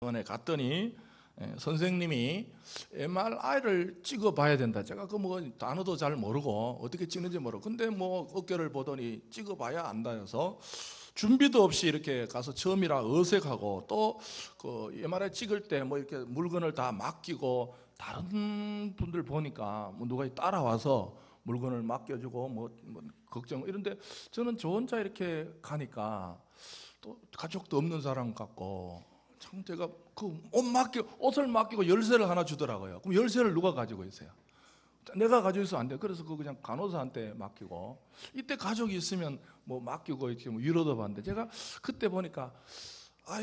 병원에 갔더니 선생님이 MRI를 찍어봐야 된다. 제가 그 뭐 단어도 잘 모르고 어떻게 찍는지 모르고, 근데 뭐 어깨를 보더니 찍어봐야 안다 해서 준비도 없이 이렇게 가서 처음이라 어색하고, 또 그 MRI 찍을 때 뭐 이렇게 물건을 다 맡기고, 다른 분들 보니까 뭐 누가 따라와서 물건을 맡겨주고 뭐 걱정 이런데, 저는 저 혼자 이렇게 가니까 또 가족도 없는 사람 같고, 참 제가 그 옷을 맡기고 열쇠를 하나 주더라고요. 그럼 열쇠를 누가 가지고 있어요? 내가 가지고 있으면 안 돼요. 그래서 그거 그냥 간호사한테 맡기고, 이때 가족이 있으면 뭐 맡기고 이렇게 뭐 위로도 받는데, 제가 그때 보니까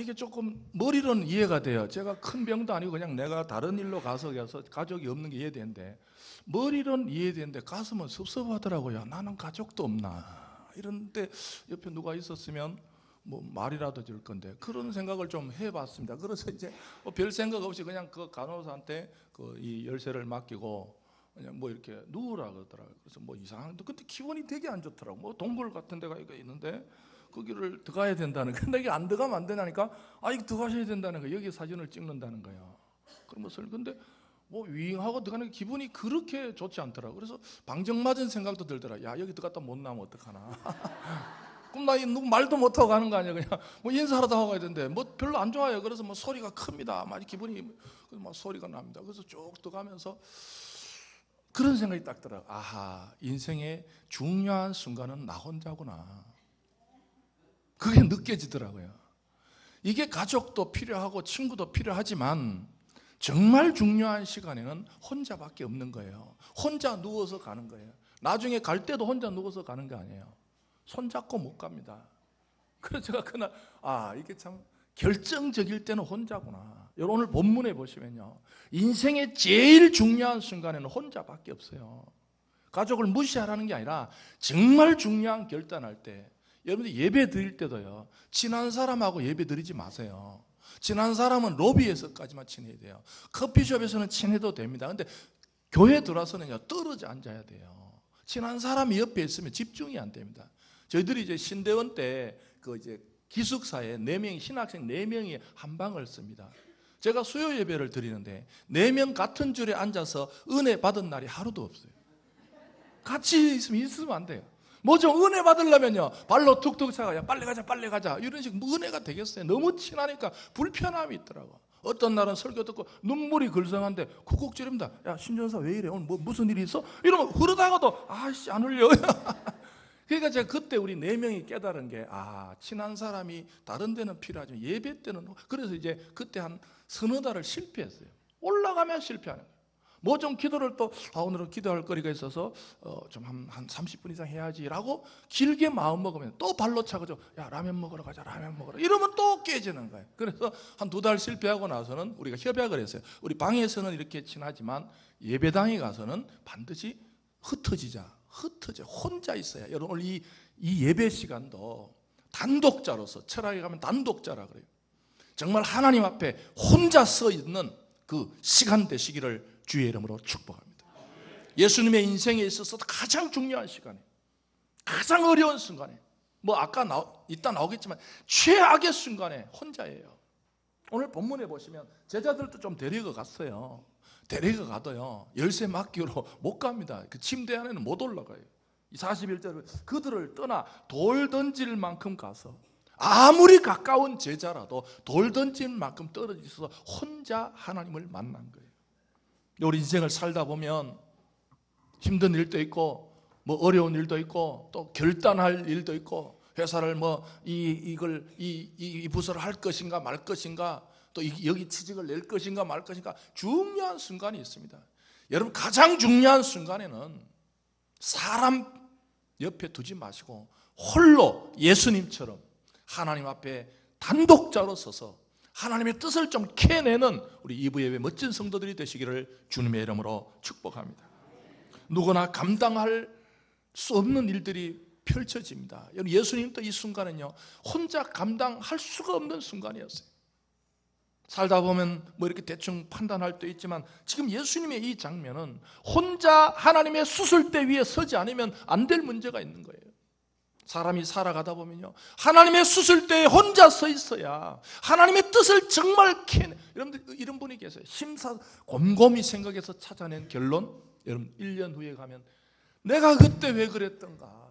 이게 조금 머리로는 이해가 돼요. 제가 큰 병도 아니고 그냥 내가 다른 일로 가서 가족이 없는 게 이해되는데, 머리로는 이해되는데 가슴은 섭섭하더라고요. 나는 가족도 없나 이런데 옆에 누가 있었으면 뭐 말이라도 줄 건데, 그런 생각을 좀 해봤습니다. 그래서 이제 별 생각 없이 그냥 그 간호사한테 그 이 열쇠를 맡기고 그냥 뭐 이렇게 누우라 그러더라고요. 그래서 뭐 이상한데, 근데 기분이 되게 안 좋더라고. 뭐 동굴 같은 데가 있는데 거기를 들어가야 된다는 거예요. 근데 이게 안 들어가면 안 되나니까, 이거 들어가셔야 된다는 거예요. 여기 사진을 찍는다는 거예요. 그러면서 근데 뭐 윙하고 들어가는 기분이 그렇게 좋지 않더라고요. 그래서 방정 맞은 생각도 들더라. 야, 여기 들어갔다 못 나면 어떡하나. 그럼 나 누구 말도 못하고 가는 거 아니야. 그냥 뭐 인사라도 하고 가야 되는데 뭐 별로 안 좋아요. 그래서 뭐 소리가 큽니다. 막 기분이 막 소리가 납니다. 그래서 쭉 들어가면서 그런 생각이 딱 들어요. 아하, 인생의 중요한 순간은 나 혼자구나. 그게 느껴지더라고요. 이게 가족도 필요하고 친구도 필요하지만 정말 중요한 시간에는 혼자밖에 없는 거예요. 혼자 누워서 가는 거예요. 나중에 갈 때도 혼자 누워서 가는 게 아니에요. 손잡고 못 갑니다. 그래서 제가 그날 이게 참 결정적일 때는 혼자구나. 여러분 오늘 본문에 보시면요, 인생의 제일 중요한 순간에는 혼자밖에 없어요. 가족을 무시하라는 게 아니라 정말 중요한 결단할 때, 여러분들 예배 드릴 때도요, 친한 사람하고 예배 드리지 마세요. 친한 사람은 로비에서까지만 친해야 돼요. 커피숍에서는 친해도 됩니다. 근데 교회 들어와서는요, 떨어져 앉아야 돼요. 친한 사람이 옆에 있으면 집중이 안 됩니다. 저희들이 이제 신대원 때 그 이제 기숙사에 4명이, 신학생 4명이 한 방을 씁니다. 제가 수요 예배를 드리는데 4명 같은 줄에 앉아서 은혜 받은 날이 하루도 없어요. 같이 있으면 안 돼요. 뭐 좀 은혜 받으려면요, 발로 툭툭 차가, 야 빨리 가자 이런 식으로 뭐 은혜가 되겠어요? 너무 친하니까 불편함이 있더라고. 어떤 날은 설교 듣고 눈물이 글썽한데 쿡쿡 찌릅니다. 야 신전사 왜 이래? 오늘 뭐 무슨 일이 있어? 이러면 흐르다가도 안 흘려. 그러니까 제가 그때 우리 4명이 깨달은 게, 친한 사람이 다른 데는 필요하지만 예배 때는, 그래서 이제 그때 한 서너 달을 실패했어요. 올라가면 실패하는 거예요. 뭐 좀 기도를 또 오늘은 기도할 거리가 있어서 좀 한 30분 이상 해야지라고 길게 마음 먹으면 또 발로 차가지고, 야 라면 먹으러 가자, 라면 먹으러, 이러면 또 깨지는 거예요. 그래서 한 2달 실패하고 나서는 우리가 협약을 했어요. 우리 방에서는 이렇게 친하지만 예배당에 가서는 반드시 흩어져 혼자 있어야. 여러분 오늘 이 예배 시간도 단독자로서, 철학에 가면 단독자라 그래요. 정말 하나님 앞에 혼자 서 있는 그 시간 되시기를 주의 이름으로 축복합니다. 예수님의 인생에 있어서 가장 중요한 시간에, 가장 어려운 순간에, 뭐 아까 이따 나오겠지만 최악의 순간에 혼자예요. 오늘 본문에 보시면 제자들도 좀 데리고 갔어요. 데리고 가도요, 열쇠 맡기로 못 갑니다. 그 침대 안에는 못 올라가요. 41절을 그들을 떠나 돌 던질 만큼 가서, 아무리 가까운 제자라도 돌 던질 만큼 떨어져 있어서 혼자 하나님을 만난 거예요. 우리 인생을 살다 보면 힘든 일도 있고, 뭐 어려운 일도 있고, 또 결단할 일도 있고, 회사를 뭐 이 부서를 할 것인가 말 것인가, 또 여기 취직을 낼 것인가 말 것인가, 중요한 순간이 있습니다. 여러분 가장 중요한 순간에는 사람 옆에 두지 마시고 홀로 예수님처럼 하나님 앞에 단독자로 서서 하나님의 뜻을 좀 캐내는 우리 이부 예배 멋진 성도들이 되시기를 주님의 이름으로 축복합니다. 누구나 감당할 수 없는 일들이 펼쳐집니다. 여러분 예수님도 이 순간은요, 혼자 감당할 수가 없는 순간이었어요. 살다 보면 뭐 이렇게 대충 판단할 때 있지만, 지금 예수님의 이 장면은 혼자 하나님의 수술대 위에 서지 않으면 안 될 문제가 있는 거예요. 사람이 살아가다 보면요, 하나님의 수술대에 혼자 서 있어야 하나님의 뜻을 정말 캐내. 여러분들 이런 분이 계세요. 곰곰이 생각해서 찾아낸 결론, 여러분 1년 후에 가면 내가 그때 왜 그랬던가,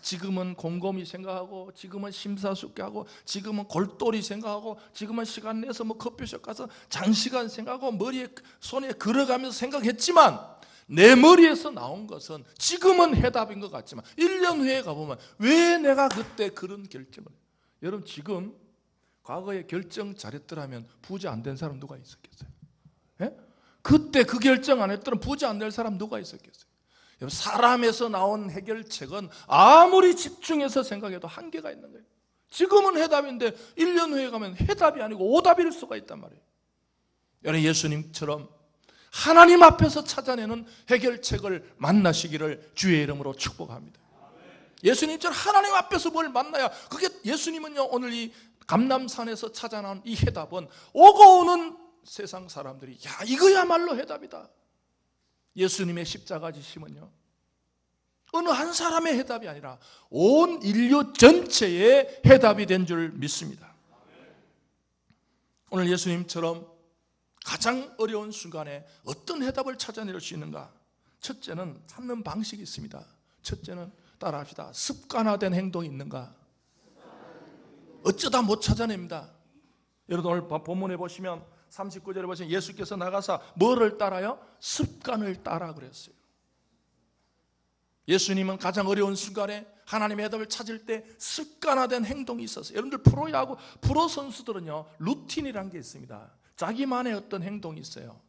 지금은 곰곰이 생각하고, 지금은 심사숙고하고, 지금은 골똘히 생각하고, 지금은 시간 내서 뭐 커피숍 가서 장시간 생각하고 머리에 손에 걸어가면서 생각했지만, 내 머리에서 나온 것은 지금은 해답인 것 같지만 1년 후에 가보면 왜 내가 그때 그런 결정을 해요? 여러분, 지금 과거에 결정 잘했더라면 부자 안 된 사람 누가 있었겠어요? 예? 그때 그 결정 안 했더라면 부자 안 될 사람 누가 있었겠어요? 사람에서 나온 해결책은 아무리 집중해서 생각해도 한계가 있는 거예요. 지금은 해답인데 1년 후에 가면 해답이 아니고 오답일 수가 있단 말이에요. 여러분, 예수님처럼 하나님 앞에서 찾아내는 해결책을 만나시기를 주의 이름으로 축복합니다. 예수님처럼 하나님 앞에서 뭘 만나야, 그게 예수님은요, 오늘 이 감람산에서 찾아난 이 해답은 오고 오는 세상 사람들이 야, 이거야말로 해답이다. 예수님의 십자가 지심은요, 어느 한 사람의 해답이 아니라 온 인류 전체의 해답이 된 줄 믿습니다. 오늘 예수님처럼 가장 어려운 순간에 어떤 해답을 찾아낼 수 있는가? 첫째는 찾는 방식이 있습니다. 첫째는 따라합시다. 습관화된 행동이 있는가? 어쩌다 못 찾아냅니다. 여러분, 오늘 본문에 보시면 39절에 보시면 예수께서 나가사 뭐를 따라요? 습관을 따라 그랬어요. 예수님은 가장 어려운 순간에 하나님의 해답을 찾을 때 습관화된 행동이 있었어요. 여러분들 프로야구, 프로 선수들은요, 루틴이라는 게 있습니다. 자기만의 어떤 행동이 있어요.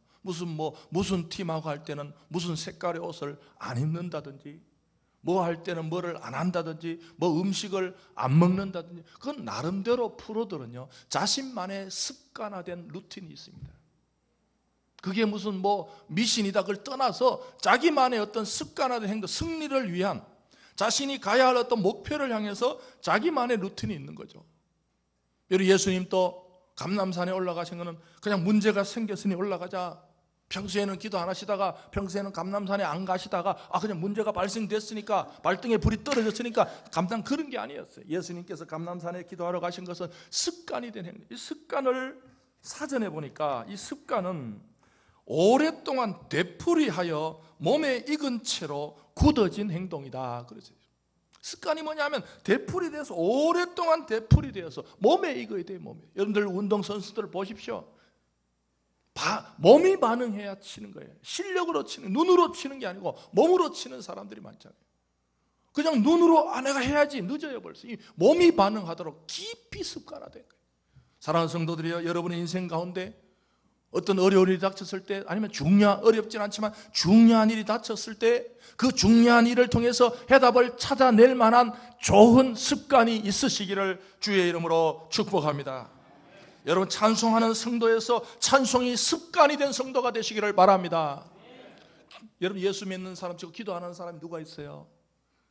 무슨 팀하고 할 때는 무슨 색깔의 옷을 안 입는다든지, 뭐 할 때는 뭐를 안 한다든지, 뭐 음식을 안 먹는다든지, 그건 나름대로 프로들은요, 자신만의 습관화된 루틴이 있습니다. 그게 무슨 미신이다 그걸 떠나서 자기만의 어떤 습관화된 행동, 승리를 위한 자신이 가야 할 어떤 목표를 향해서 자기만의 루틴이 있는 거죠. 여러분, 예수님도 감람산에 올라가신 거는 그냥 문제가 생겼으니 올라가자, 평소에는 기도 안 하시다가, 평소에는 감람산에 안 가시다가, 그냥 문제가 발생됐으니까, 발등에 불이 떨어졌으니까 그런 게 아니었어요. 예수님께서 감람산에 기도하러 가신 것은 습관이 된 행동. 이 습관을 사전에 보니까 이 습관은 오랫동안 되풀이하여 몸에 익은 채로 굳어진 행동이다 그랬어요. 습관이 뭐냐면 되풀이돼서, 오랫동안 되풀이되어서 몸에 익어야 돼요. 몸에. 여러분들 운동선수들 보십시오. 몸이 반응해야 치는 거예요. 실력으로 치는, 눈으로 치는 게 아니고 몸으로 치는 사람들이 많잖아요. 그냥 눈으로 내가 해야지, 늦어요 벌써. 이 몸이 반응하도록 깊이 습관화된 거예요. 사랑하는 성도들이요, 여러분의 인생 가운데 어떤 어려운 일이 닥쳤을 때, 아니면 어렵진 않지만 중요한 일이 닥쳤을 때, 그 중요한 일을 통해서 해답을 찾아낼 만한 좋은 습관이 있으시기를 주의 이름으로 축복합니다. 여러분, 찬송하는 성도에서 찬송이 습관이 된 성도가 되시기를 바랍니다. 여러분, 예수 믿는 사람 치고 기도하는 사람이 누가 있어요?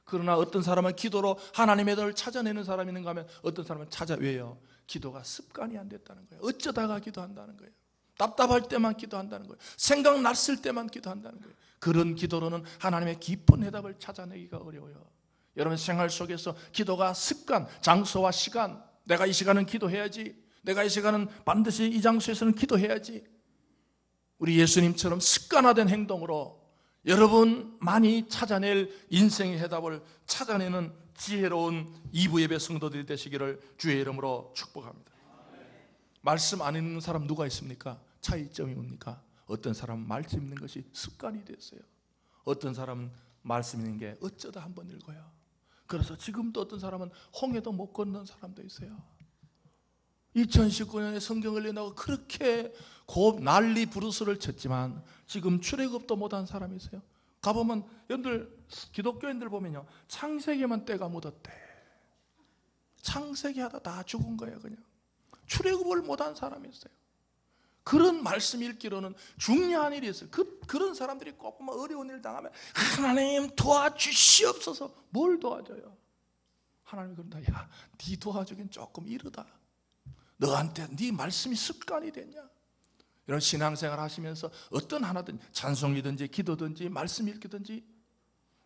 그러나 어떤 사람은 기도로 하나님의 뜻을 찾아내는 사람이 있는가 하면 어떤 사람은 왜요? 기도가 습관이 안 됐다는 거예요. 어쩌다가 기도한다는 거예요. 답답할 때만 기도한다는 거예요. 생각났을 때만 기도한다는 거예요. 그런 기도로는 하나님의 깊은 해답을 찾아내기가 어려워요. 여러분, 생활 속에서 기도가 습관, 장소와 시간, 내가 이 시간은 기도해야지, 내가 이 시간은 반드시 이 장소에서는 기도해야지, 우리 예수님처럼 습관화된 행동으로 여러분만이 찾아낼 인생의 해답을 찾아내는 지혜로운 2부 예배 성도들이 되시기를 주의 이름으로 축복합니다. 말씀 안 읽는 사람 누가 있습니까? 차이점이 뭡니까? 어떤 사람은 말씀 읽는 것이 습관이 됐어요. 어떤 사람은 말씀 읽는 게 어쩌다 한번 읽어요. 그래서 지금도 어떤 사람은 홍해도 못 건넌 사람도 있어요. 2019년에 성경을 읽는다고 그렇게 난리 부르스를 쳤지만 지금 출애굽도 못한 사람이 있어요. 가보면 여러분들 기독교인들 보면요, 창세기만 때가 묻었대. 창세기 하다 다 죽은 거예요. 그냥 출애굽을 못한 사람이 있어요. 그런 말씀 읽기로는 중요한 일이 있어요. 그런 사람들이 꼭 어려운 일 당하면 하나님 도와주시옵소서. 뭘 도와줘요? 하나님이 그런다. 야, 네 도와주긴 조금 이르다. 너한테 네 말씀이 습관이 됐냐? 이런 신앙생활 하시면서 어떤 하나든 찬송이든지 기도든지 말씀 읽기든지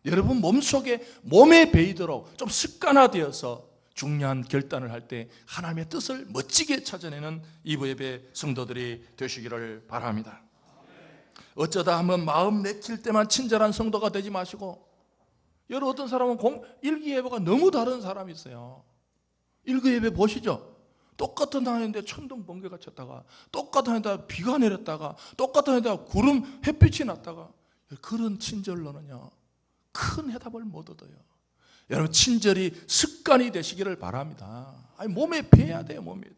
여러분 몸속에 몸에 배이도록 좀 습관화되어서 중요한 결단을 할 때 하나님의 뜻을 멋지게 찾아내는 이브예배 성도들이 되시기를 바랍니다. 어쩌다 한번 마음 내킬 때만 친절한 성도가 되지 마시고, 여러분 어떤 사람은 일기예배가 너무 다른 사람이 있어요. 일기예배 보시죠. 똑같은 당인데 천둥 번개가 쳤다가, 똑같은 해다 비가 내렸다가, 똑같은 해다 구름 햇빛이 났다가, 그런 친절로는요 큰 해답을 못 얻어요. 여러분 친절이 습관이 되시기를 바랍니다. 아니 몸에 배야 돼요. 몸에 돼.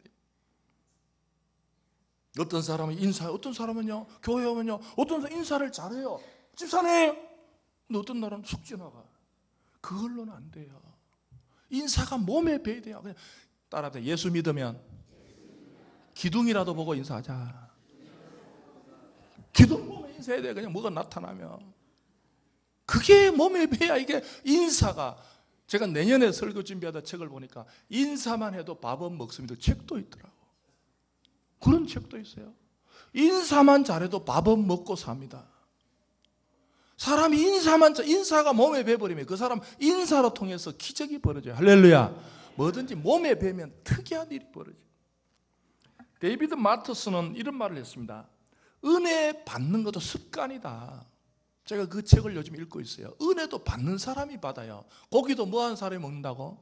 어떤 사람은 어떤 사람은요 교회 오면요 어떤 사람 인사를 잘해요. 집사님. 근데 어떤 날은 쑥 지나가. 그걸로는 안 돼요. 인사가 몸에 배야 돼요. 그냥 따라합니다. 예수 믿으면 기둥이라도 보고 인사하자. 기둥 보면 인사해야 돼. 그냥 뭐가 나타나면. 그게 몸에 배야. 이게 인사가. 제가 내년에 설교 준비하다 책을 보니까 인사만 해도 밥은 먹습니다. 책도 있더라고. 그런 책도 있어요. 인사만 잘해도 밥은 먹고 삽니다. 사람이 인사가 몸에 배버리면 그 사람 인사로 통해서 기적이 벌어져요. 할렐루야. 뭐든지 몸에 배면 특이한 일이 벌어져요. 데이비드 마터스는 이런 말을 했습니다. 은혜 받는 것도 습관이다. 제가 그 책을 요즘 읽고 있어요. 은혜도 받는 사람이 받아요. 고기도 뭐 하는 사람이 먹는다고?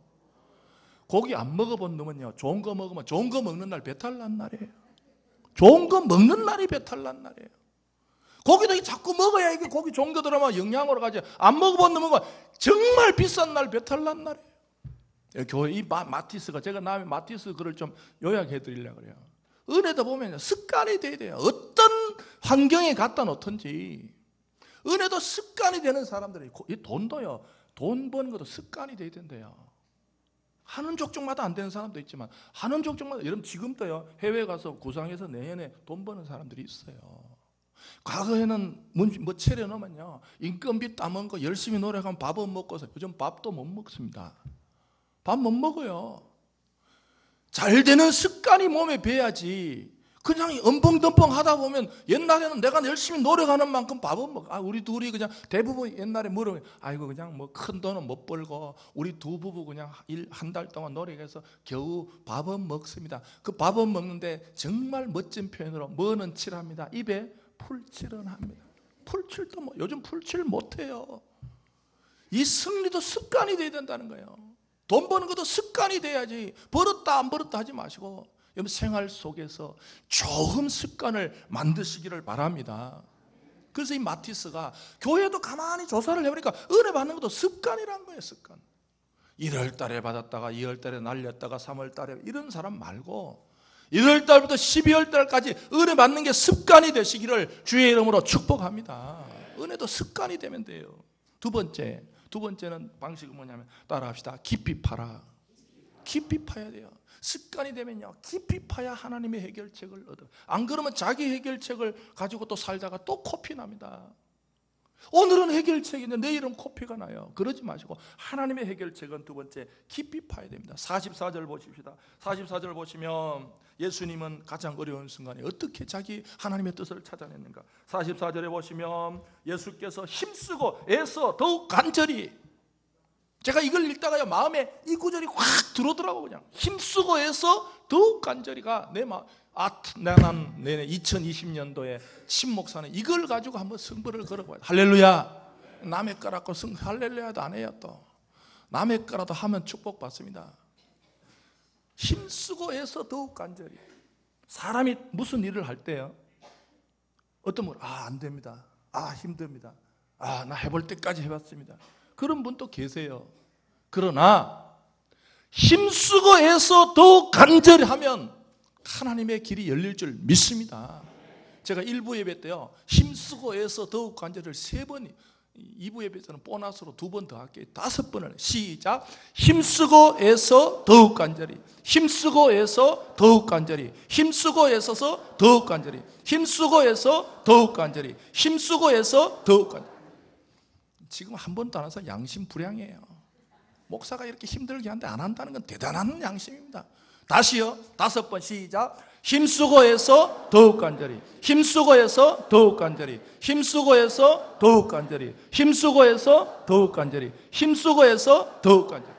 고기 안 먹어본 놈은요 좋은 거 먹으면 좋은 거 먹는 날 배탈 난 날이에요. 좋은 거 먹는 날이 배탈 난 날이에요. 고기도 자꾸 먹어야 이게 고기 좋은 거 들어가면 영양으로 가지. 안 먹어본 놈은 정말 비싼 날 배탈 난 날이에요. 교회 이 마티스가, 제가 다음에 마티스 글을 좀 요약해 드리려고 그래요. 은혜도 보면 습관이 돼야 돼요. 어떤 환경에 갖다 놓든지 은혜도 습관이 되는 사람들이, 이 돈도요 돈 버는 것도 습관이 돼야 된대요. 하는 족족마다 안 되는 사람도 있지만 하는 족족마다, 여러분 지금도요 해외 가서 구상해서 내년에 돈 버는 사람들이 있어요. 과거에는 뭐 차려놓으면요 인건비 따먹은 거 열심히 노력하면 밥은 먹고서, 요즘 밥도 못 먹습니다. 밥 못 먹어요. 잘 되는 습관이 몸에 배야지. 그냥 엄펑덤펑 하다 보면, 옛날에는 내가 열심히 노력하는 만큼 밥은 먹어. 우리 둘이 그냥 대부분 옛날에 물으면 아이고 그냥 뭐 큰 돈은 못 벌고 우리 두 부부 그냥 한 달 동안 노력해서 겨우 밥은 먹습니다. 그 밥은 먹는데 정말 멋진 표현으로 뭐는 칠합니다. 입에 풀칠은 합니다. 풀칠도 뭐 요즘 풀칠 못해요. 이 승리도 습관이 돼야 된다는 거예요. 돈 버는 것도 습관이 돼야지. 벌었다 안 벌었다 하지 마시고 여러분 생활 속에서 좋은 습관을 만드시기를 바랍니다. 그래서 이 마티스가 교회도 가만히 조사를 해보니까 은혜 받는 것도 습관이란 거예요. 습관. 1월 달에 받았다가 2월 달에 날렸다가 3월 달에, 이런 사람 말고 1월 달부터 12월 달까지 은혜 받는 게 습관이 되시기를 주의 이름으로 축복합니다. 은혜도 습관이 되면 돼요. 두 번째는 방식은 뭐냐면 따라합시다. 깊이 파라. 깊이 파야 돼요. 습관이 되면요 깊이 파야 하나님의 해결책을 얻어. 안 그러면 자기 해결책을 가지고 또 살다가 또 코피 납니다. 오늘은 해결책인데 내일은 코피가 나요. 그러지 마시고 하나님의 해결책은 두 번째, 깊이 파야 됩니다. 44절 보십시다. 44절 보시면 예수님은 가장 어려운 순간에 어떻게 자기 하나님의 뜻을 찾아냈는가. 44절에 보시면 예수께서 힘쓰고 애써 더욱 간절히, 제가 이걸 읽다가요 마음에 이 구절이 확 들어오더라고. 그냥 힘쓰고 애써 더욱 간절히가 내 마음. 나는 2020년도에 신목사는 이걸 가지고 한번 승부를 걸어봐요. 할렐루야. 남의 거라고 할렐루야도 안 해요. 또 남의 거라도 하면 축복받습니다. 힘쓰고 애써 더욱 간절히. 사람이 무슨 일을 할 때요 어떤 분 안 됩니다. 힘듭니다. 나 해볼 때까지 해봤습니다. 그런 분도 계세요. 그러나 힘쓰고 애써 더욱 간절히 하면 하나님의 길이 열릴 줄 믿습니다. 제가 1부 예배 때요 힘쓰고 애써 더욱 간절히를 3번, 2부 예배 때는 보너스로 2번 더 할게요. 5번을 시작. 힘쓰고 애써 더욱 간절히, 힘쓰고 애써 더욱 간절히, 힘쓰고 애써서 더욱 간절히, 힘쓰고 애써 더욱 간절히, 힘쓰고 애써 더욱 간절히. 지금 한 번도 안 해서 양심 불량이에요. 목사가 이렇게 힘들게 하는데 안 한다는 건 대단한 양심입니다. 다시요. 5번 시작. 힘쓰고 해서 더욱 간절히, 힘쓰고 해서 더욱 간절히, 힘쓰고 해서 더욱 간절히, 힘쓰고 해서 더욱 간절히, 힘쓰고 해서 더욱 간절히.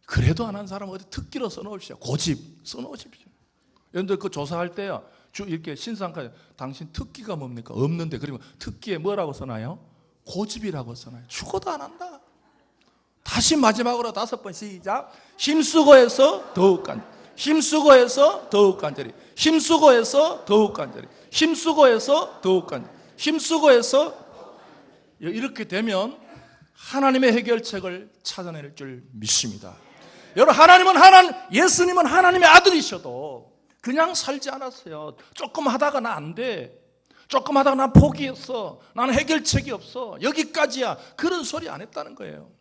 그래도 안 한 사람 어디 특기로 써놓으십시오. 고집 써놓으십시오. 여러분들 그 조사할 때요, 이렇게 신상까지 당신 특기가 뭡니까? 없는데, 그러면 특기에 뭐라고 써놔요? 고집이라고 써놔요. 죽어도 안 한다. 다시 마지막으로 5번 시작. 힘쓰고 해서 더욱 간절히, 힘쓰고 해서 더욱 간절히, 힘쓰고 해서 더욱 간절히, 힘쓰고 해서 더욱 간절히, 힘쓰고 해서. 이렇게 되면 하나님의 해결책을 찾아낼 줄 믿습니다. 여러분, 예수님은 하나님의 아들이셔도 그냥 살지 않았어요. 조금 하다가 나 안 돼, 조금 하다가 나 포기했어, 나는 해결책이 없어, 여기까지야, 그런 소리 안 했다는 거예요.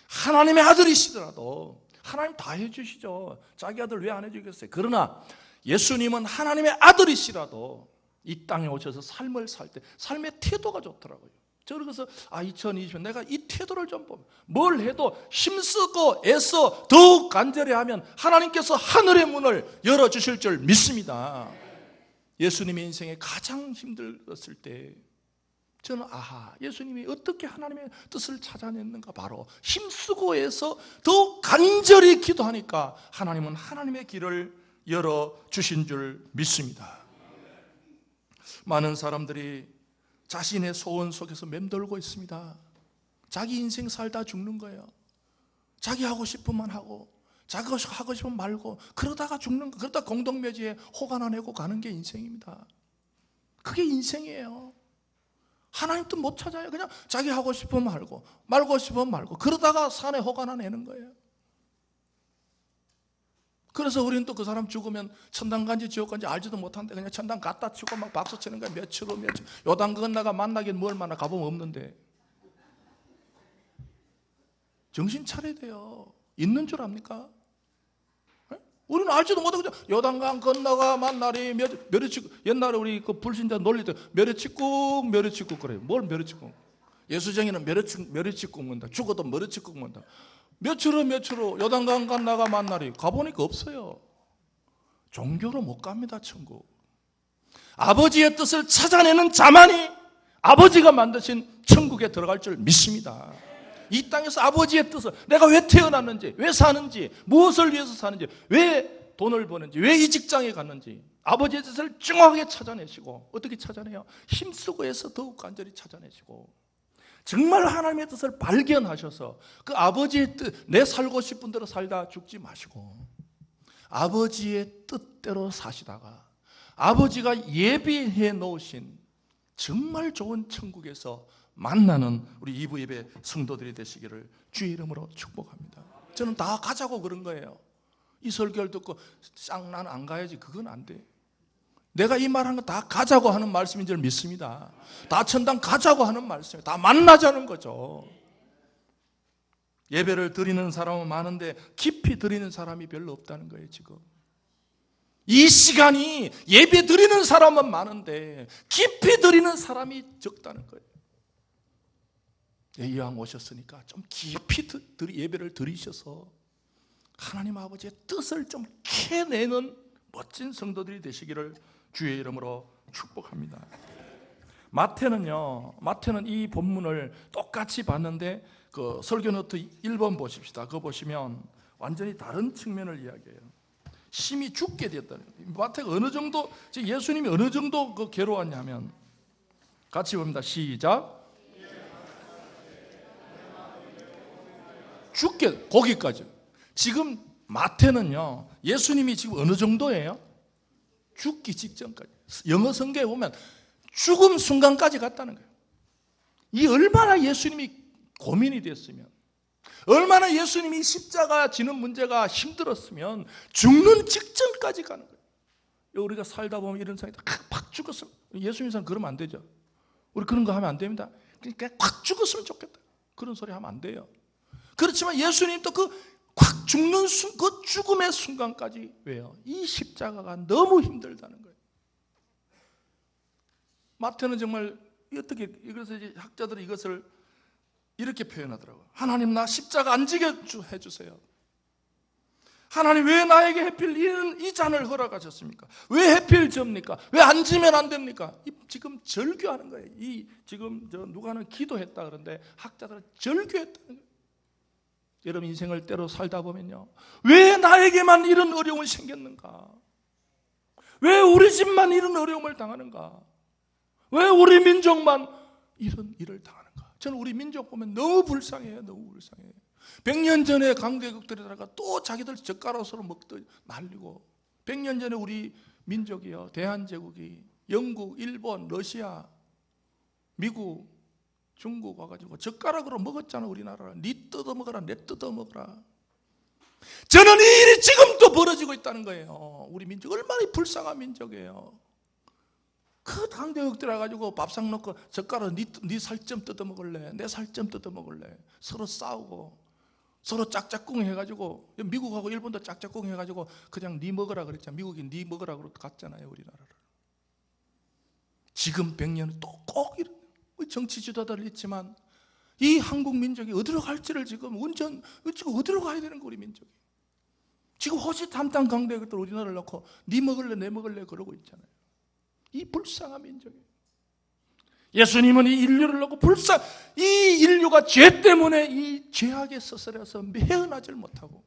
하나님의 아들이시더라도 하나님 다 해주시죠. 자기 아들 왜 안 해주겠어요? 그러나 예수님은 하나님의 아들이시라도 이 땅에 오셔서 삶을 살 때 삶의 태도가 좋더라고요. 저는 그래서 2020년 내가 이 태도를 좀 보면, 뭘 해도 힘쓰고 애써 더욱 간절히 하면 하나님께서 하늘의 문을 열어주실 줄 믿습니다. 예수님의 인생에 가장 힘들었을 때 저는 예수님이 어떻게 하나님의 뜻을 찾아냈는가, 바로 힘쓰고 해서 더욱 간절히 기도하니까 하나님은 하나님의 길을 열어주신 줄 믿습니다. 많은 사람들이 자신의 소원 속에서 맴돌고 있습니다. 자기 인생 살다 죽는 거예요. 자기 하고 싶으면 하고, 자기가 하고 싶으면 말고, 그러다가 죽는 거. 그러다 공동묘지에 호가나 내고 가는 게 인생입니다. 그게 인생이에요. 하나님도 못 찾아요. 그냥 자기 하고 싶으면 말고, 말고 싶으면 말고, 그러다가 산에 호가나 내는 거예요. 그래서 우리는 또 그 사람 죽으면 천당 간지 지옥 간지 알지도 못한데 그냥 천당 갖다 치고 막 박수 치는 거야. 며칠 후 며칠. 요단 건너가 만나긴 뭘 만나, 가보면 없는데. 정신 차려야 돼요. 있는 줄 압니까? 우리는 알지도 못하고 그냥 요단강 건너가 만나리 멸치국. 옛날에 우리 그 불신자 놀릴 때 멸치국 그래요. 뭘 멸치국? 예수쟁이는 멸치국 먹는다. 죽어도 멸치국 먹는다. 며칠 후 요단강 건너가 만나리. 가보니까 없어요. 종교로 못 갑니다. 천국. 아버지의 뜻을 찾아내는 자만이 아버지가 만드신 천국에 들어갈 줄 믿습니다. 이 땅에서 아버지의 뜻을, 내가 왜 태어났는지, 왜 사는지, 무엇을 위해서 사는지, 왜 돈을 버는지, 왜 이 직장에 갔는지 아버지의 뜻을 정확하게 찾아내시고, 어떻게 찾아내요? 힘쓰고 해서 더욱 간절히 찾아내시고, 정말 하나님의 뜻을 발견하셔서 그 아버지의 뜻, 내 살고 싶은 대로 살다 죽지 마시고 아버지의 뜻대로 사시다가 아버지가 예비해 놓으신 정말 좋은 천국에서 만나는 우리 이부 예배 성도들이 되시기를 주의 이름으로 축복합니다. 저는 다 가자고 그런 거예요. 이 설교를 듣고 난 안 가야지, 그건 안 돼. 내가 이 말한 거 다 가자고 하는 말씀인 줄 믿습니다. 다 천당 가자고 하는 말씀이에요. 다 만나자는 거죠. 예배를 드리는 사람은 많은데 깊이 드리는 사람이 별로 없다는 거예요. 지금 이 시간이 예배 드리는 사람은 많은데 깊이 드리는 사람이 적다는 거예요. 이왕 오셨으니까 좀 깊이 예배를 드리셔서 하나님 아버지의 뜻을 좀 캐내는 멋진 성도들이 되시기를 주의 이름으로 축복합니다. 마태는 이 본문을 똑같이 봤는데 그 설교노트 1번 보십시다. 그거 보시면 완전히 다른 측면을 이야기해요. 심히 죽게 되었다는 거예요. 마태가 어느 정도, 예수님이 어느 정도 그 괴로웠냐면, 같이 봅니다. 시작. 죽게, 거기까지. 지금 마태는요, 예수님이 지금 어느 정도예요? 죽기 직전까지. 영어 성경에 보면 죽음 순간까지 갔다는 거예요. 이 얼마나 예수님이 고민이 됐으면, 얼마나 예수님이 십자가 지는 문제가 힘들었으면 죽는 직전까지 가는 거예요. 우리가 살다 보면 이런 상황이 팍 죽었으면, 예수님은 그러면 안 되죠. 우리 그런 거 하면 안 됩니다. 그러니까 팍 죽었으면 좋겠다, 그런 소리 하면 안 돼요. 그렇지만 예수님도 콱 죽는 그 죽음의 순간까지, 왜요? 이 십자가가 너무 힘들다는 거예요. 마태는 정말 어떻게, 이것을 학자들이 이것을 이렇게 표현하더라고요. 하나님, 나 십자가 안 지게 해주세요. 하나님 왜 나에게 하필 이 잔을 허락하셨습니까? 왜 하필 접니까? 왜 안 지면 안 됩니까? 지금 절규하는 거예요. 지금 누가는 기도했다 그러는데 학자들은 절규했다는 거예요. 여러분 인생을 때로 살다 보면요, 왜 나에게만 이런 어려움이 생겼는가? 왜 우리 집만 이런 어려움을 당하는가? 왜 우리 민족만 이런 일을 당하는가? 저는 우리 민족 보면 너무 불쌍해요. 너무 불쌍해요. 100년 전에 강대국들에다가 또 자기들 젓가락으로 서로 먹듯 날리고, 100년 전에 우리 민족이요, 대한제국이 영국, 일본, 러시아, 미국, 중국 와가지고 젓가락으로 먹었잖아. 우리나라를. 니 뜯어먹어라, 내 뜯어먹어라. 저는 이 일이 지금도 벌어지고 있다는 거예요. 우리 민족 얼마나 불쌍한 민족이에요. 그 강대국들 와가지고 밥상 넣고 젓가락 니 살점 뜯어먹을래, 내 살점 뜯어먹을래. 서로 싸우고 서로 짝짝꿍 해가지고, 미국하고 일본도 짝짝꿍 해가지고 그냥 니 먹으라 그랬잖아. 미국이 니 먹으라 그러고 갔잖아요, 우리나라를. 지금 100년은 또 꼭 이런 정치 지도자들 있지만 이 한국 민족이 어디로 갈지를 지금 지금 어디로 가야 되는 거, 우리 민족이. 지금 호시탐탐 강대국들 우리나라를 놓고 니 먹을래 내 먹을래 그러고 있잖아요. 이 불쌍한 민족이. 예수님은 이 인류를 놓고 이 인류가 죄 때문에 이 죄악에 서서려서 헤어나질 못하고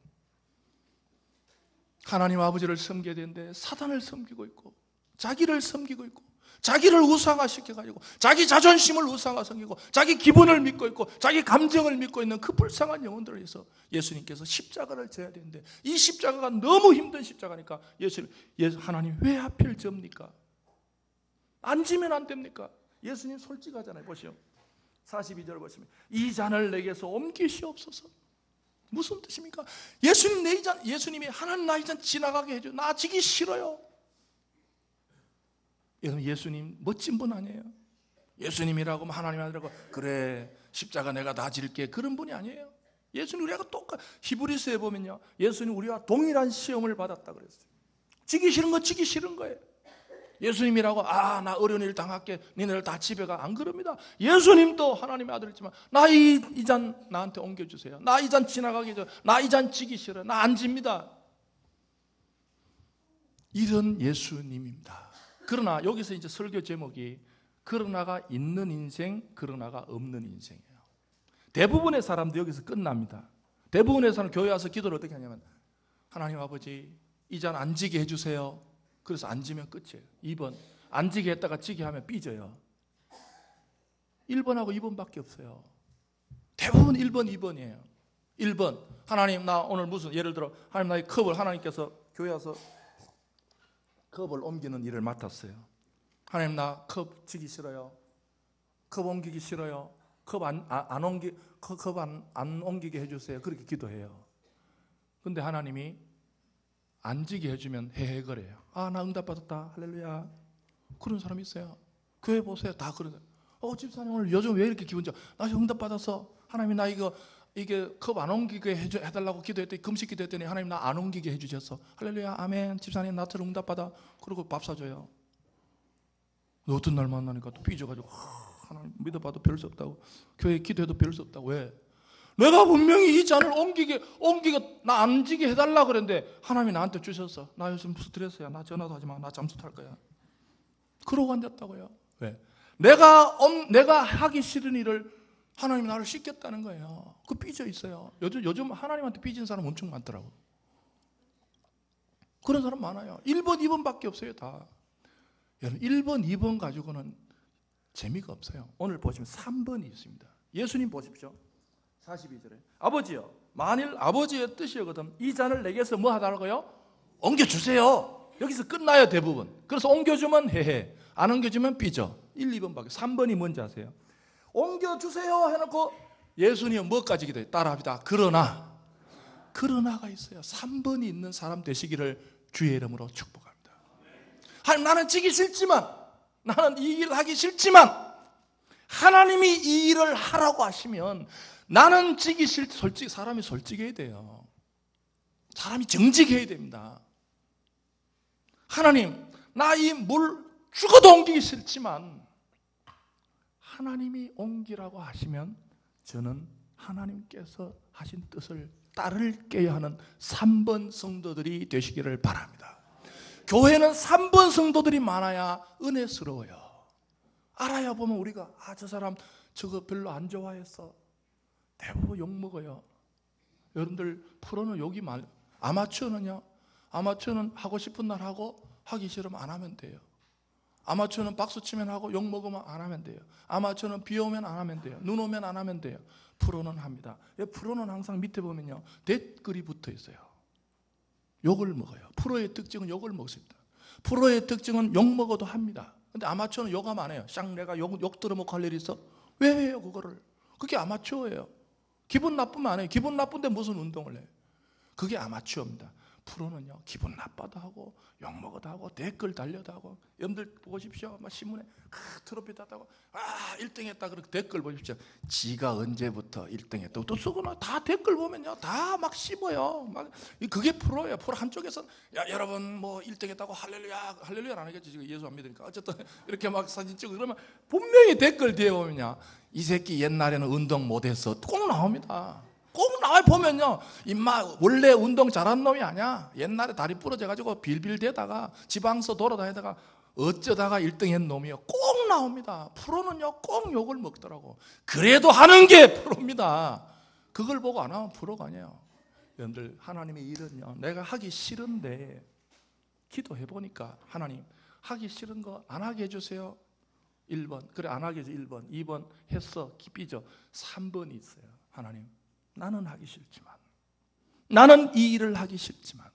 하나님 아버지를 섬겨야 되는데 사단을 섬기고 있고, 자기를 섬기고 있고, 자기를 우상화시켜가지고 자기 자존심을 우상화시키고 자기 기분을 믿고 있고 자기 감정을 믿고 있는 그 불쌍한 영혼들을 위해서 예수님께서 십자가를 져야 되는데, 이 십자가가 너무 힘든 십자가니까 하나님 왜 하필 접니까? 안 지면 안 됩니까? 예수님 솔직하잖아요. 보시오. 42절 보시면 이 잔을 내게서 옮기시옵소서. 무슨 뜻입니까? 예수님이 하나님 나 이 잔 지나가게 해줘. 나 지기 싫어요. 여러분 예수님 멋진 분 아니에요? 예수님이라고 하나님 아들이라고 그래 십자가 내가 다 질게 그런 분이 아니에요. 예수님 우리하고 히브리서에 보면요, 예수님 우리와 동일한 시험을 받았다 그랬어요. 지기 싫은 건 지기 싫은 거예요. 예수님이라고 나 어려운 일 당할게 니네들 다 집에 가, 안 그럽니다. 예수님도 하나님의 아들이지만 나 이 잔 나한테 옮겨주세요. 나 이 잔 지나가게 해줘. 나 이 잔 지기 싫어요. 나 안 집니다. 이런 예수님입니다. 그러나 여기서 이제 설교 제목이 그러나가 있는 인생, 그러나가 없는 인생이에요. 대부분의 사람도 여기서 끝납니다. 대부분의 사람 교회 와서 기도를 어떻게 하냐면 하나님 아버지 이 잔 안 지게 해주세요. 그래서 안 지면 끝이에요. 2번 안 지게 했다가 지게 하면 삐져요. 1번하고 2번밖에 없어요. 대부분 1번, 2번이에요. 1번 하나님 나 오늘 무슨 예를 들어 하나님 나의 컵을 하나님께서 교회 와서 컵을 옮기는 일을 맡았어요. 하나님 나 컵 지기 싫어요. 컵 옮기기 싫어요. 컵 안 옮기게 해주세요. 그렇게 기도해요. 근데 하나님이 안 지게 해주면 헤헤거려요. 나 응답받았다. 할렐루야. 그런 사람이 있어요. 교회 보세요. 다 그러세요. 집사님 오늘 요즘 왜 이렇게 기분 좋아? 나 응답받아서 하나님 나 이게 컵 안 옮기게 해달라고 기도했더니 금식 기도했더니 하나님 나 안 옮기게 해주셨어. 할렐루야 아멘. 집사님 나처럼 응답받아. 그러고 밥 사줘요. 어떤 날 만나니까 또 삐져가지고 하나님 믿어봐도 별 수 없다고, 교회 기도해도 별 수 없다고. 왜? 내가 분명히 이 잔을 옮기게 나 안 지게 해달라 그랬는데 하나님이 나한테 주셨어. 나 요즘 스트레스야. 나 전화도 하지 마. 나 잠수 탈 거야. 그러고 앉았다고요. 왜? 내가 하기 싫은 일을 하나님이 나를 시켰다는 거예요. 그 삐져 있어요. 요즘 하나님한테 삐진 사람 엄청 많더라고. 그런 사람 많아요. 1번, 2번밖에 없어요. 다. 여러분 1번, 2번 가지고는 재미가 없어요. 오늘 보시면 3번이 있습니다. 예수님 보십시오. 42절에 아버지요 만일 아버지의 뜻이거든 이 잔을 내게서 뭐 하다라고요? 옮겨주세요. 여기서 끝나요 대부분. 그래서 옮겨주면 헤헤, 안 옮겨주면 삐져. 1, 2번밖에. 3번이 뭔지 아세요? 옮겨주세요 해놓고 예수님은 뭐까지 기도해요? 따라합니다. 그러나가 있어요. 3번이 있는 사람 되시기를 주의 이름으로 축복합니다. 하나님 나는 지기 싫지만, 나는 이 일을 하기 싫지만 하나님이 이 일을 하라고 하시면 나는 지기 솔직히 사람이 솔직해야 돼요. 사람이 정직해야 됩니다. 하나님 나 이 물 죽어도 옮기기 싫지만 하나님이 옮기라고 하시면 저는 하나님께서 하신 뜻을 따를게야 하는 3번 성도들이 되시기를 바랍니다. 교회는 3번 성도들이 많아야 은혜스러워요. 알아야 보면 우리가 저 사람 저거 별로 안 좋아했어. 대부분 욕먹어요. 여러분들 프로는 욕이 많아요. 아마추어는요, 아마추어는 하고 싶은 날 하고 하기 싫으면 안 하면 돼요. 아마추어는 박수 치면 하고 욕 먹으면 안 하면 돼요. 아마추어는 비 오면 안 하면 돼요. 눈 오면 안 하면 돼요. 프로는 합니다. 프로는 항상 밑에 보면요, 댓글이 붙어 있어요. 욕을 먹어요. 프로의 특징은 욕을 먹습니다. 프로의 특징은 욕 먹어도 합니다. 근데 아마추어는 욕하면 안 해요. 쌍 내가 욕 들어먹고 할 일이 있어? 왜 해요 그거를? 그게 아마추어예요. 기분 나쁘면 안 해요. 기분 나쁜데 무슨 운동을 해요? 그게 아마추어입니다. 프로는요, 기분 나빠도 하고 욕먹어도 하고 댓글 달려도 하고. 여러분들 보십시오. 막 신문에 트로피 땄다고 1등 했다 그러고 댓글 보십시오. 지가 언제부터 1등 했다고 또 쓰거나 다 댓글 보면요, 다 막 씹어요. 막 그게 프로예요. 프로 한쪽에서 여러분 뭐 1등 했다고 할렐루야, 할렐루야 안 하겠지. 지금 예수 안 믿으니까. 어쨌든 이렇게 막 사진 찍고 그러면 분명히 댓글 뒤에 보면요, 이 새끼 옛날에는 운동 못했어. 꼭 나옵니다. 꼭 나와 보면요, 임마 원래 운동 잘한 놈이 아니야. 옛날에 다리 부러져가지고 빌빌대다가 지방서 돌아다니다가 어쩌다가 1등 했 놈이요. 꼭 나옵니다. 프로는요, 꼭 욕을 먹더라고. 그래도 하는 게 프로입니다. 그걸 보고 안 하면 프로가 아니에요. 여러분들, 하나님의 일은요, 내가 하기 싫은데 기도해 보니까 하나님 하기 싫은 거 안 하게 해주세요. 1번 그래 안 하게 해줘. 1번 2번 했어 삐져. 3번이 있어요. 하나님 나는 하기 싫지만, 나는 이 일을 하기 싫지만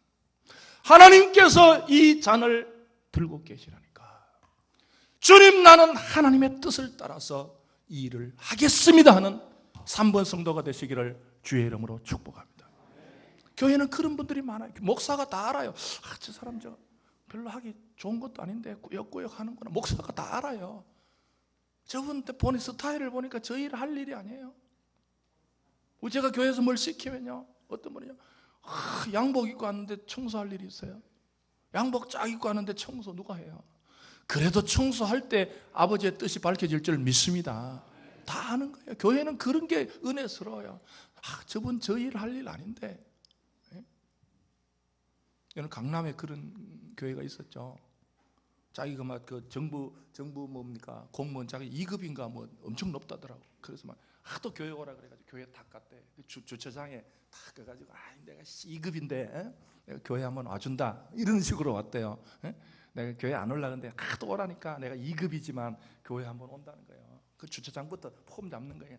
하나님께서 이 잔을 들고 계시라니까, 주님 나는 하나님의 뜻을 따라서 이 일을 하겠습니다 하는 3번 성도가 되시기를 주의 이름으로 축복합니다. 교회는 그런 분들이 많아요. 목사가 다 알아요. 저 사람 저 별로 하기 좋은 것도 아닌데 꾸역꾸역 하는구나. 목사가 다 알아요. 저분 보니 스타일을 보니까 저 일을 할 일이 아니에요. 제가 교회에서 뭘 시키면요, 어떤 분이요, 양복 입고 왔는데 청소할 일이 있어요. 양복 쫙 입고 왔는데 청소 누가 해요? 그래도 청소할 때 아버지의 뜻이 밝혀질 줄 믿습니다. 다 하는 거예요. 교회는 그런 게 은혜스러워요. 저분 저 일 할 일 아닌데. 저는 강남에 그런 교회가 있었죠. 자기가 막 그 정부 뭡니까 공무원 자기 2급인가 뭐 엄청 높다더라고. 그래서 막 하도 교회 오라 그래가지고 교회 탁 갔대. 주차장에 탁 가가지고 내가 2급인데 내가 교회 한번 와준다 이런 식으로 왔대요. 내가 교회 안 올라가는데 하도 오라니까 내가 2급이지만 교회 한번 온다는 거예요. 그 주차장부터 폼 잡는 거예요.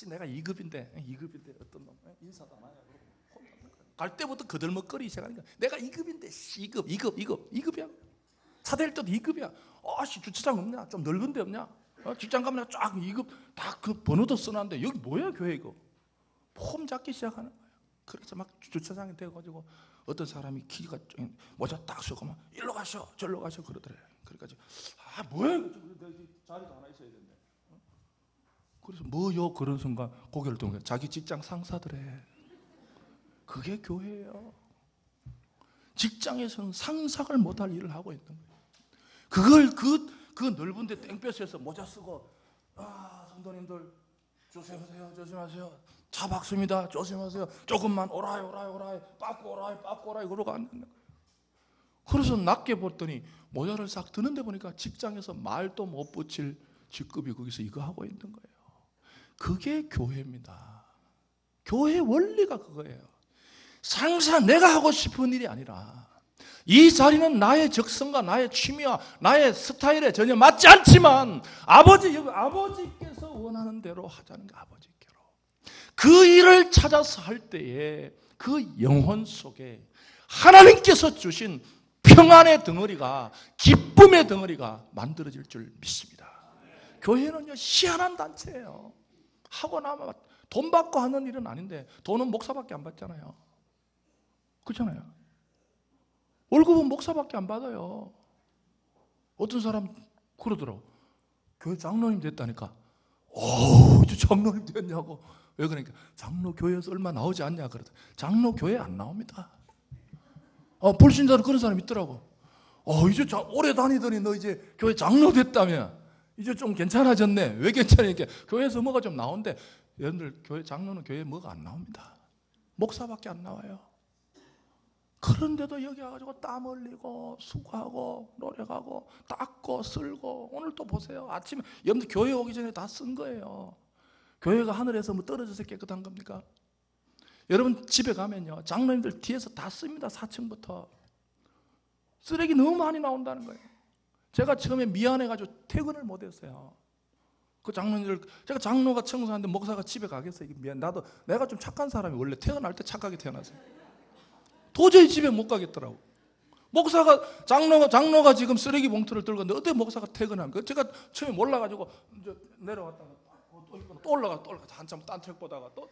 내가 2급인데 어떤 놈 인사도 안 하냐고 폼 잡는 거예요. 갈 때부터 거들먹거리기 시작하니까 내가 2급인데 2급이야. 차댈 때도 2급이야. 주차장 없냐? 좀 넓은 데 없냐? 직장 가면 내가 쫙 2급 다 그 번호도 써놨는데 여기 뭐야 교회 이거? 폼 잡기 시작하는 거예요. 그래서 막 주차장에 대가지고 어떤 사람이 키가 모자 딱 쓰고 막 일로 가셔 절로 가셔 그러더래. 그래가지고 뭐야 이거? 자리가 하나 있어야 된대. 그래서 뭐요? 그런 순간 고개를 들고 자기 직장 상사들의 그게 교회예요. 직장에서는 상상을 못할 일을 하고 있는 거예요. 그걸 그 넓은데 땡볕에서 모자 쓰고 성도님들 조심하세요. 차 박습니다. 조심하세요. 조금만 오라이 빠꾸 오라이 그러고 앉는 거예요. 그래서 낮게 봤더니 모자를 싹 드는데 보니까 직장에서 말도 못 붙일 직급이 거기서 이거 하고 있는 거예요. 그게 교회입니다. 교회 원리가 그거예요. 상상 내가 하고 싶은 일이 아니라 이 자리는 나의 적성과 나의 취미와 나의 스타일에 전혀 맞지 않지만 아버지께서 원하는 대로 하자는 게 아버지께로. 그 일을 찾아서 할 때에 그 영혼 속에 하나님께서 주신 평안의 덩어리가, 기쁨의 덩어리가 만들어질 줄 믿습니다. 교회는요 희한한 단체예요. 하고 나면 돈 받고 하는 일은 아닌데 돈은 목사밖에 안 받잖아요. 그렇잖아요. 월급은 목사밖에 안 받아요. 어떤 사람 그러더라고. 교회 장로님 됐다니까. 이제 장로님 됐냐고. 왜 그러니까 장로 교회에서 얼마 나오지 않냐 그러더라. 장로 교회 안 나옵니다. 불신자는 그런 사람 있더라고. 이제 오래 다니더니 너 이제 교회 장로 됐다며. 이제 좀 괜찮아졌네. 왜 괜찮으니까 교회에서 뭐가 좀 나온대. 여러분들 교회 장로는 교회에 뭐가 안 나옵니다. 목사밖에 안 나와요. 그런데도 여기 와가지고 땀 흘리고 수고하고 노력하고 닦고 쓸고, 오늘 또 보세요. 아침에 여러분들 교회 오기 전에 다 쓴 거예요. 교회가 하늘에서 뭐 떨어져서 깨끗한 겁니까? 여러분 집에 가면요, 장로님들 뒤에서 다 씁니다. 4층부터. 쓰레기 너무 많이 나온다는 거예요. 제가 처음에 미안해가지고 퇴근을 못했어요. 그 장로님들, 제가 장로가 청소하는데 목사가 집에 가겠어요. 미안. 내가 좀 착한 사람이, 원래 태어날 때 착하게 태어났어요. 도저히 집에 못 가겠더라고. 장로가 지금 쓰레기 봉투를 들고 있는데 어떻게 목사가 퇴근합니까? 제가 처음에 몰라가지고 이제 내려갔다가 또 올라가 한참 딴 책 보다가 또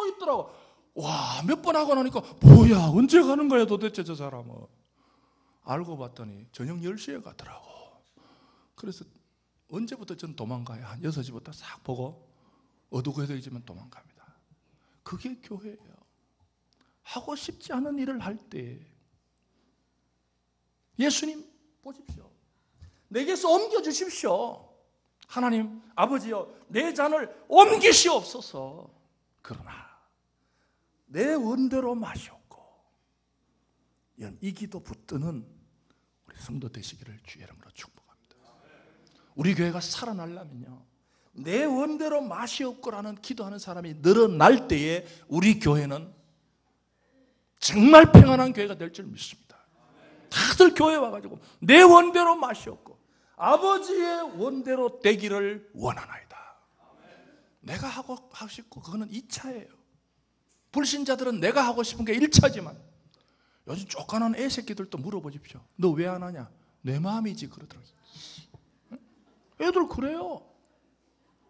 있더라고. 와, 몇 번 하고 나니까 뭐야, 언제 가는 거야 도대체 저 사람은. 알고 봤더니 저녁 10시에 가더라고. 그래서 언제부터 전 도망가요? 한 6시부터 싹 보고 어둑어둑해지면 도망갑니다. 그게 교회예요. 하고 싶지 않은 일을 할 때 예수님 보십시오. 내게서 옮겨주십시오. 하나님 아버지여, 내 잔을 옮기시옵소서. 그러나 내 원대로 마시옵고. 이 기도 붙드는 우리 성도 되시기를 주의 이름으로 축복합니다. 우리 교회가 살아나려면요, 내 원대로 마시옵고라는 기도하는 사람이 늘어날 때에 우리 교회는 정말 평안한 교회가 될 줄 믿습니다. 다들 교회 와가지고 내 원대로 마시옵고 아버지의 원대로 되기를 원하나이다. 내가 하고 싶고 그거는 2차예요. 불신자들은 내가 하고 싶은 게 1차지만 요즘 쫓겨난 애새끼들도 물어보십시오. 너 왜 안 하냐? 내 마음이지 그러더라고요. 애들 그래요.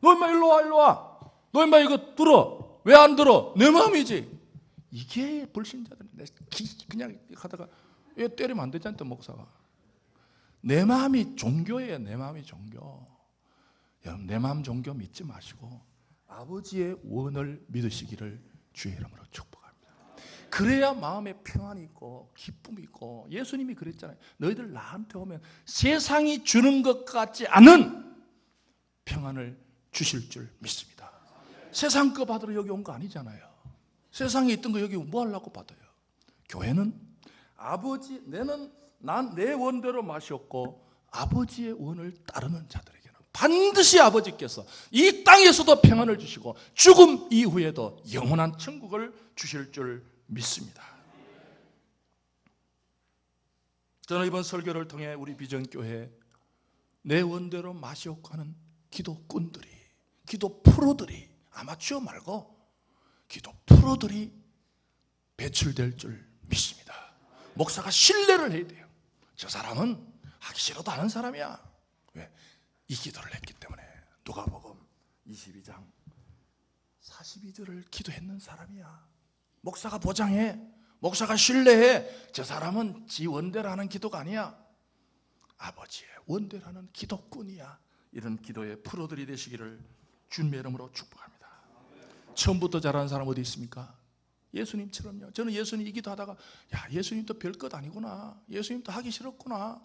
너 인마 일로 와. 너 인마 이거 들어. 왜 안 들어? 내 마음이지. 이게 불신자들. 그냥 하다가 얘 때리면 안 되지 않다 목사가. 내 마음이 종교예요. 내 마음이 종교. 여러분 내 마음 종교 믿지 마시고 아버지의 원을 믿으시기를 주의 이름으로 축복합니다. 그래야 마음에 평안이 있고 기쁨이 있고, 예수님이 그랬잖아요. 너희들 나한테 오면 세상이 주는 것 같지 않은 평안을 주실 줄 믿습니다. 세상 거 받으러 여기 온 거 아니잖아요. 세상에 있던 거 여기 뭐 하려고 받아요? 교회는 난 내 원대로 마시옵고 아버지의 원을 따르는 자들에게는 반드시 아버지께서 이 땅에서도 평안을 주시고 죽음 이후에도 영원한 천국을 주실 줄 믿습니다. 저는 이번 설교를 통해 우리 비전교회 내 원대로 마시옵고 하는 기도꾼들이, 기도 프로들이, 아마추어 말고 기도 프로들이 배출될 줄 믿습니다. 목사가 신뢰를 해야 돼요. 저 사람은 하기 싫어도 하는 사람이야. 왜? 이 기도를 했기 때문에. 누가복음 22장 42절을 기도했는 사람이야. 목사가 보장해, 목사가 신뢰해. 저 사람은 지 원대로 하는 기도가 아니야. 아버지의 원대로 하는 기도꾼이야. 이런 기도의 프로들이 되시기를 주님의 이름으로 축복합니다. 처음부터 잘하는 사람 어디 있습니까? 예수님처럼요. 저는 예수님 이 기도하다가 예수님도 별것 아니구나, 예수님도 하기 싫었구나,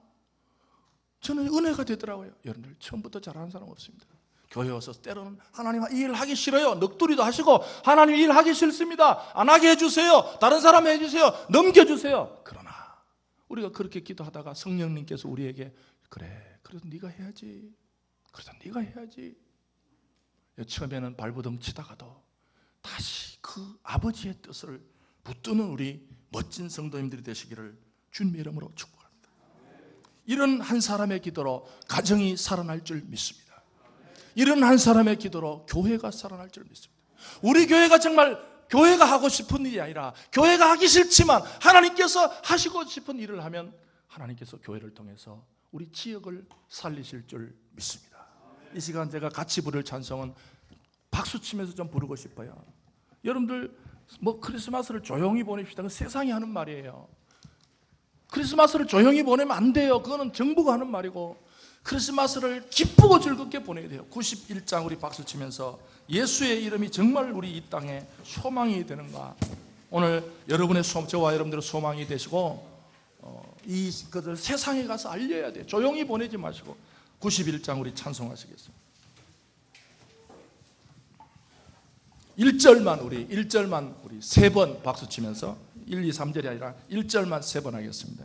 저는 은혜가 되더라고요. 여러분들 처음부터 잘하는 사람 없습니다. 교회 와서 때로는 하나님 이 일 하기 싫어요, 넋두리도 하시고 하나님 일 하기 싫습니다, 안 하게 해주세요, 다른 사람 해주세요, 넘겨주세요. 그러나 우리가 그렇게 기도하다가 성령님께서 우리에게 그래도 네가 해야지, 처음에는 발버둥 치다가도 다시 그 아버지의 뜻을 붙드는 우리 멋진 성도님들이 되시기를 주님의 이름으로 축복합니다. 이런 한 사람의 기도로 가정이 살아날 줄 믿습니다. 이런 한 사람의 기도로 교회가 살아날 줄 믿습니다. 우리 교회가 정말 교회가 하고 싶은 일이 아니라 교회가 하기 싫지만 하나님께서 하시고 싶은 일을 하면 하나님께서 교회를 통해서 우리 지역을 살리실 줄 믿습니다. 이 시간 제가 같이 부를 찬송은 박수 치면서 좀 부르고 싶어요. 여러분들 크리스마스를 조용히 보냅시다. 그건 세상이 하는 말이에요. 크리스마스를 조용히 보내면 안 돼요. 그거는 정부가 하는 말이고, 크리스마스를 기쁘고 즐겁게 보내야 돼요. 91장 우리 박수 치면서 예수의 이름이 정말 우리 이 땅에 소망이 되는가. 오늘 여러분의 저와 여러분들의 소망이 되시고 그들 세상에 가서 알려야 돼요. 조용히 보내지 마시고 91장 우리 찬송하시겠습니다. 1절만 우리 세 번 박수 치면서 1, 2, 3절이 아니라 1절만 세 번 하겠습니다.